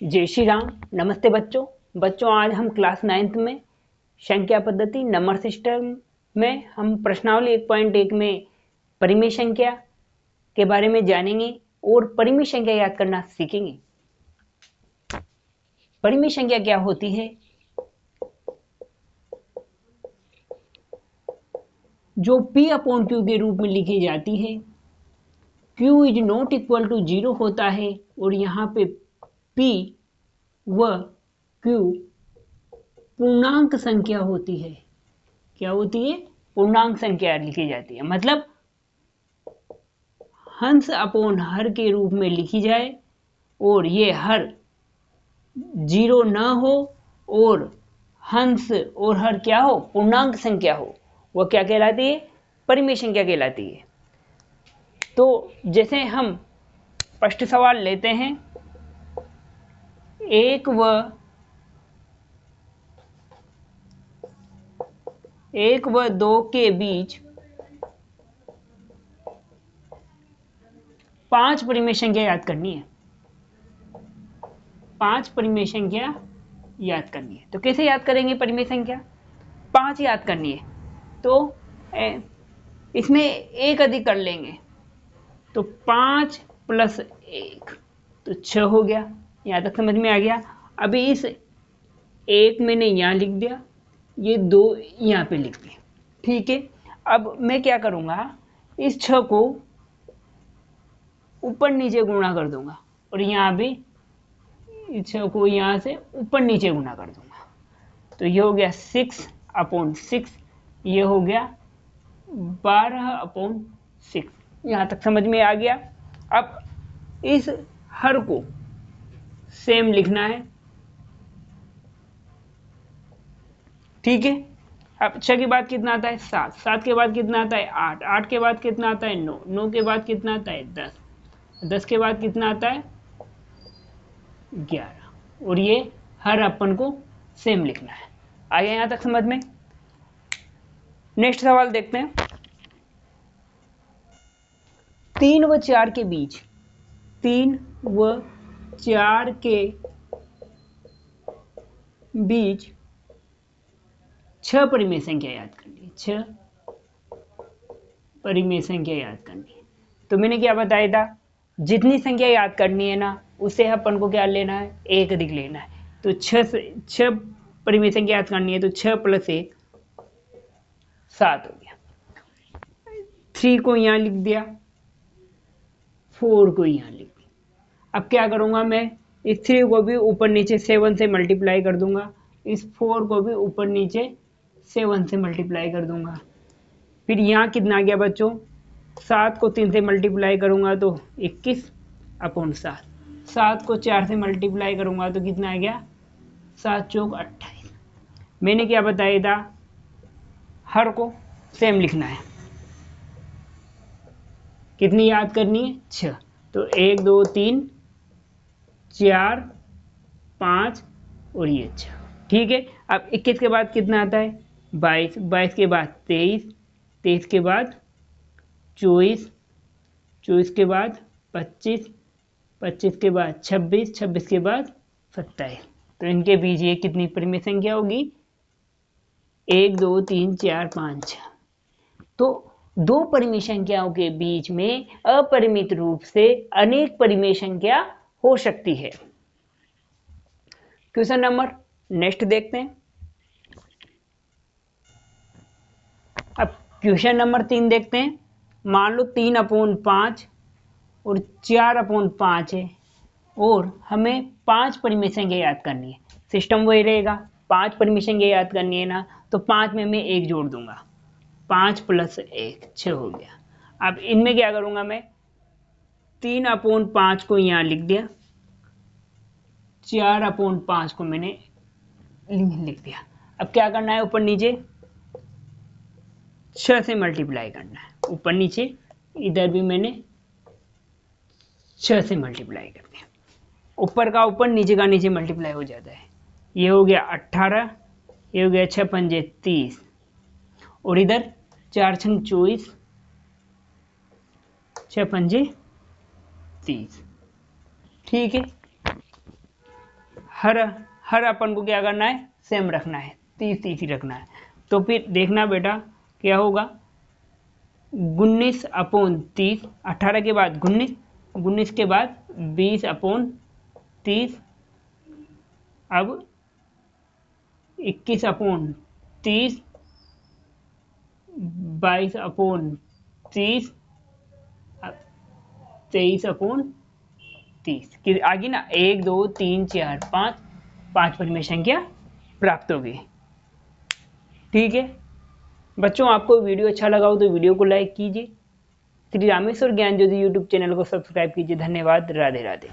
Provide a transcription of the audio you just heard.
जय श्री राम। नमस्ते बच्चों आज हम क्लास 9th में संख्या पद्धति नंबर सिस्टम में हम प्रश्नावली 1.1 में परिमेय संख्या के बारे में जानेंगे और परिमेय संख्या याद करना सीखेंगे। परिमेय संख्या क्या होती है? जो P/Q के रूप में लिखी जाती है। Q is not equal to 0 होता है और यहाँ पे P व Q पूर्णांक संख्या होती है। क्या होती है? पूर्णांक संख्या लिखी जाती है, मतलब हंस अपॉन हर के रूप में लिखी जाए और ये हर 0 न हो और हंस और हर क्या हो? पूर्णांक संख्या हो। वह क्या कहलाती है? परिमेय संख्या कहलाती है। तो जैसे हम फर्स्ट सवाल लेते हैं, 1 व 2 के बीच 5 परिमेय संख्या याद करनी है। 5 परिमेय संख्या याद करनी है। तो कैसे याद करेंगे परिमेय संख्या? 5 याद करनी है तो इसमें एक अधिक कर लेंगे तो 5 + 1 तो 6 हो गया। यहां तक समझ में आ गया। अभी इस एक मैंने यहां लिख दिया, ये 2 यहां पे लिख दिए, ठीक है। अब मैं क्या करूंगा, इस 6 को ऊपर नीचे गुणा कर दूंगा और यहां भी इस 6 को यहां से ऊपर नीचे गुणा कर दूंगा। तो ये हो गया 6/6, ये हो गया 12/6। यहां तक समझ में आ गया। अब इस हर को सेम लिखना है, ठीक है। अब 6 के बाद कितना आता है? 7, 7 के बाद कितना आता है? 8, 8 के बाद कितना आता है? 9, 9 के बाद कितना आता है? 10, 10 के बाद कितना आता है? 11। और ये हर अपन को सेम लिखना है। आगे यहां तक समझ में? नेक्स्ट सवाल देखते हैं। 3 व 4 के बीच 3 व 4 के बीच 6 परिमेय संख्या याद करनी है। 6 परिमेय संख्या याद करनी है। तो मैंने क्या बताया था, जितनी संख्या याद करनी है ना, उसे अपन को क्या लेना है? एक अधिक लेना है। तो 6 परिमेय संख्या याद करनी है तो 6 + 1 7 हो गया। 3 को यहां लिख दिया, 4 को यहां लिख दिया। अब क्या करूंगा मैं, इस 3 को भी ऊपर नीचे 7 से मल्टीप्लाई कर दूंगा, इस 4 को भी ऊपर नीचे 7 से मल्टीप्लाई कर दूंगा। फिर यहाँ कितना आ गया बच्चों? 7 को 3 से मल्टीप्लाई करूंगा तो 21/7। 7 को 4 से मल्टीप्लाई करूंगा तो कितना आ गया? 7 चौक 28। मैंने क्या बताया था, हर को सेम लिखना है। कितनी याद करनी है? 6। तो 1 2 3 4 5 और ये 6, ठीक है। अब 21 के बाद कितना आता है? 22, 22 के बाद 23, 23 के बाद 24, 24 के बाद 25, 25 के बाद 26, 26 के बाद 27। तो इनके बीच ये कितनी परिमेय संख्या होगी? 1 2 3 4 5 6। तो दो परिमेय संख्याओं के बीच में अपरिमित रूप से अनेक परिमेय संख्या हो सकती है। क्वेश्चन नंबर नेक्स्ट देखते हैं। अब क्वेश्चन नंबर 3 देखते हैं। मान लो 3/5 और 4/5 है और हमें 5 परिमेय संख्या याद करनी है। सिस्टम वही रहेगा, 5 परिमेय संख्या याद करनी है ना, तो 5 में मैं 1 जोड़ दूंगा, 5 + 1 6 हो गया। अब इनमें क्या करूंगा मैं, 3/5 को यहां लिख दिया, 4/5 को मैंने लिख दिया। अब क्या करना है, ऊपर नीचे 6 से मल्टीप्लाई करना है, ऊपर नीचे इधर भी मैंने 6 से मल्टीप्लाई कर दिया। ऊपर का ऊपर नीचे का नीचे मल्टीप्लाई हो जाता है। ये हो गया 18, ये हो गया 6 पंजे 30 और इधर 4 छंग 24, 6 पंजे 30, ठीक है। हर अपन को क्या करना है, सेम रखना है, 30 ही रखना है। तो फिर देखना बेटा क्या होगा, 19/30, 18 के बाद 19 के बाद 20/30, अब 21/30, 22/30, 23/30 आ गई ना। 1 2 3 4 5 परिमेय संख्या प्राप्त होगी। ठीक है बच्चों, आपको वीडियो अच्छा लगा हो तो वीडियो को लाइक कीजिए। श्री रामेश्वर ज्ञान ज्योति यूट्यूब चैनल को सब्सक्राइब कीजिए। धन्यवाद। राधे राधे।